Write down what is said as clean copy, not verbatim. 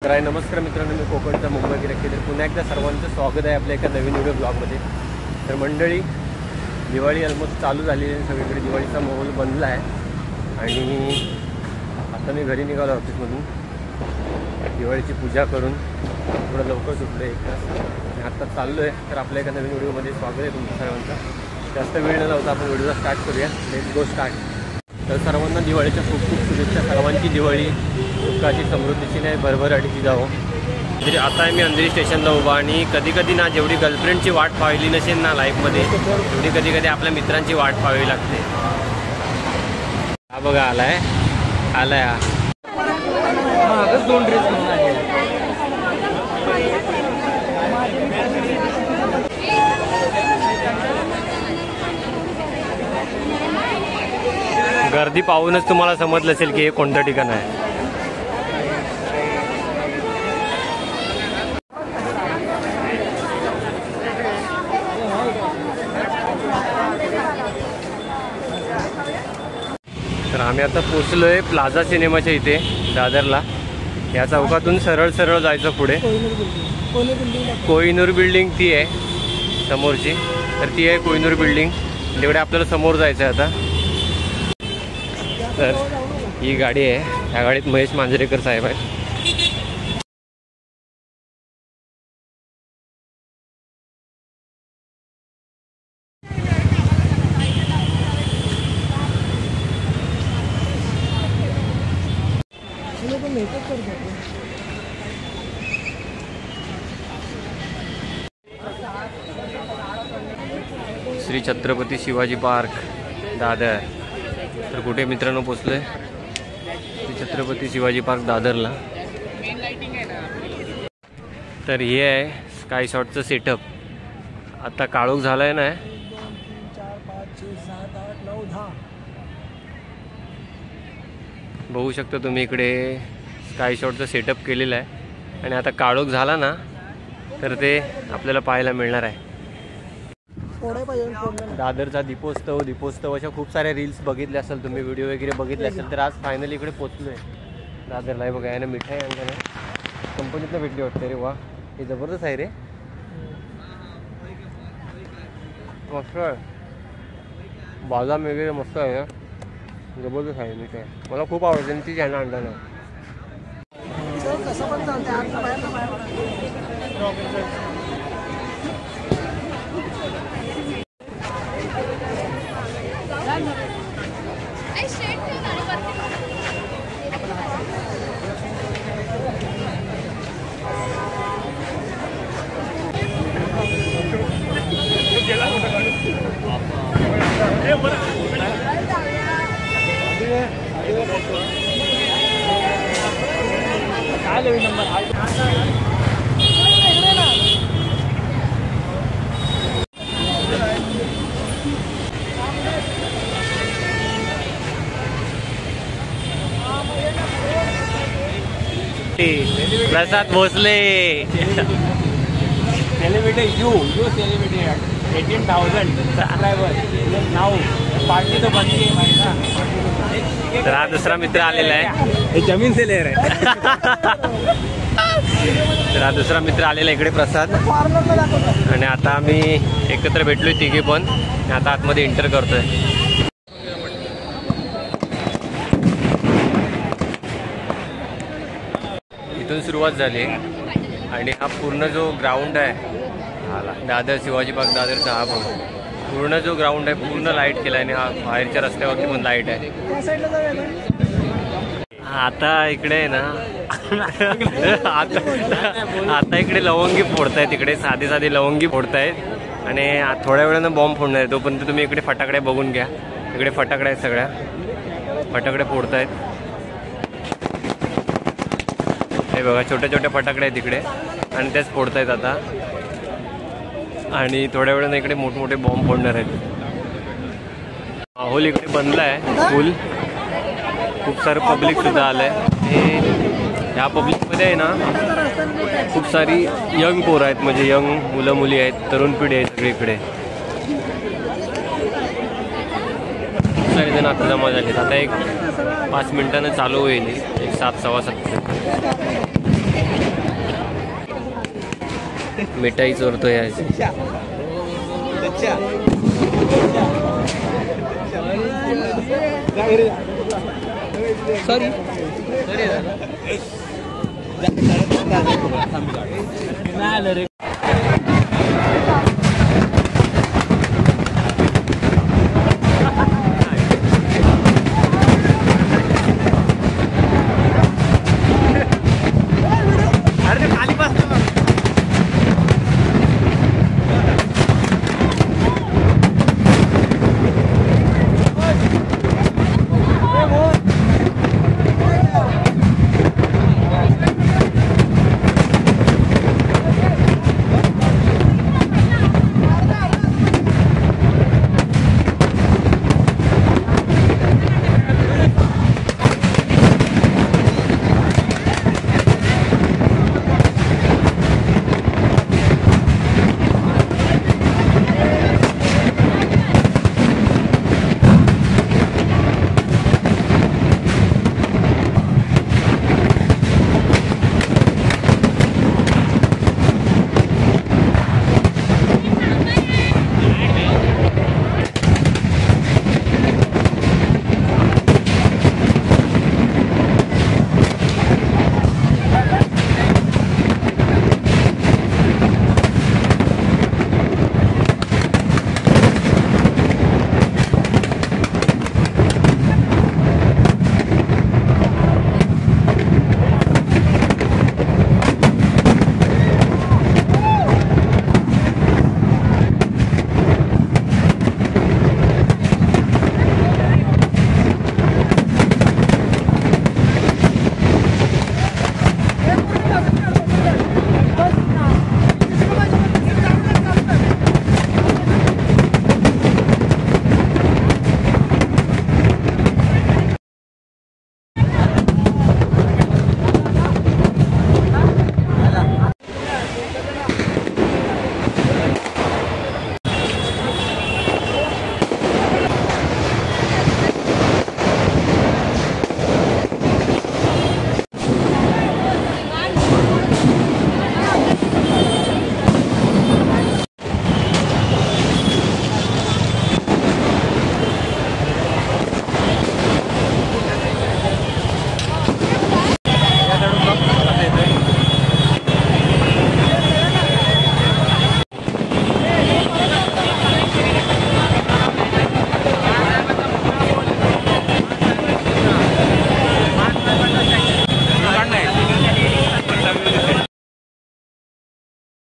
तर नमस्कार मित्रांनो, मी कोकणचा मुंबई गिराईक पुन्हा एकदा सर्वांचं स्वागत आहे आपल्या एका नवीन व्हिडिओ ब्लॉगमध्ये. तर मंडळी, दिवाळी ऑलमोस्ट चालू झाली आहे, सगळीकडे दिवाळीचा माहोल बनला आहे. आणि आता मी घरी निघालो ऑफिसमधून दिवाळीची पूजा करून थोडं लवकर सुटलो एक तास आणि आत्ता चाललो आहे. तर आपल्या एका नवीन व्हिडिओमध्ये स्वागत आहे तुमच्या सर्वांचं. जास्त वेळ न लावता आपण व्हिडिओ स्टार्ट करूया. Let's go start. तर सर्वांना दिवाळीच्या खूप खूप शुभेच्छा. सर्वांची दिवाळी सुखाची समृद्धीची नाही भरभराटीची जावं. म्हणजे आता मी अंधेरी स्टेशनला उभा आणि कधी कधी ना जेवढी गर्लफ्रेंडची वाट पाहिली नसेल ना लाईफमध्ये तेवढी कधी कधी आपल्या मित्रांची वाट पाहावी लागते. हा बघा आलाय हा दोन ड्रेस गर्दी पाहूनच तुम्हाला समजलं असेल की हे कोणतं ठिकाण आहे. तर आम्ही आता पोचलोय प्लाझा सिनेमाच्या इथे दादरला. या चौकातून सरळ सरळ जायचं पुढे. कोहिनूर बिल्डिंग ती आहे समोरची, तर ती आहे कोहिनूर बिल्डिंग. तेवढे आपल्याला समोर जायचं आहे आता. तर ही गाडी आहे, ह्या गाडीत महेश मांजरेकर साहेब आहेत. श्री छत्रपती शिवाजी पार्क दादर. तर कुठे मित्रांनो पोचलोय? श्री छत्रपती शिवाजी पार्क दादरला. तर हे आहे स्काय शॉटचं सेटअप. आता काळोख झालाय ना, 4, 5, 6, 7, 8, 9, 10 बघू शकता तुम्ही. इकडे स्काय शॉटचं सेटअप केलेलं आहे आणि आता काळोख झाला ना तर ते आपल्याला पाहायला मिळणार आहे. दादरचा दीपोत्सवाच्या खूप साऱ्या रील्स बघितले असेल तुम्ही, व्हिडिओ वगैरे बघितले असेल. तर आज फायनली इकडे पोचलोय दादरला. आहे बघा, यानं मिठाई आणलं कंपनीतनं भेटली वाटते. रे वा, हे जबरदस्त आहे रे, मस्त आहे. बादाम वगैरे मस्त आहे, जबरदस्त आहे मिठाई. मला खूप आवडते आणि ती यानं आणलं ना. प्रसाद Bhosale celebrated you celebrated 18,000 subscribers now party तो बनती है भाई ना. तर हा दुसरा मित्र आलेला आहे, हे जमीन से ले रहे. तर हा दुसरा मित्र आलेला इकडे प्रसाद. आणि आता आम्ही एकत्र भेटलोय तिघे पण. आता आतमध्ये एंटर करतोय. इथून सुरुवात झाली आणि हा पूर्ण जो ग्राउंड आहे दादर शिवाजी पार्क दादरचा, हा बघ पूर्ण जो ग्राउंड आहे पूर्ण लाईट केला आणि हा बाहेरच्या रस्त्यावरती पण लाईट आहे. आता इकडे आहे ना आता इकडे लवंगी फोडतायत. इकडे साधे साधे लवंगी फोडतायत आणि थोड्या वेळानं बॉम्ब फोडणार आहे. तोपर्यंत तुम्ही इकडे फटाकडे बघून घ्या. इकडे फटाकडे आहेत, सगळ्या फटाकडे फोडतायत. हे बघा, छोटे छोटे फटाकडे आहेत इकडे आणि तेच फोडतायत आता. आणि थोड्या वेळानं इकडे मोठमोठे बॉम्ब फोडणार आहेत. माहोल इकडे बनला आहे फुल. खूप सारं पब्लिक सुद्धा आलंय. ह्या पब्लिकमध्ये आहे ना खूप सारी यंग पोरं आहेत, म्हणजे यंग मुलं मुली आहेत, तरुण पिढी आहे सगळीकडे. खूप सारे जण आता जमा झाले. आता एक 5 मिनिटानं चालू होईल, एक 7 सव्वा 7. मिठाई चोरतोय आज. सॉरी नाही आलं रे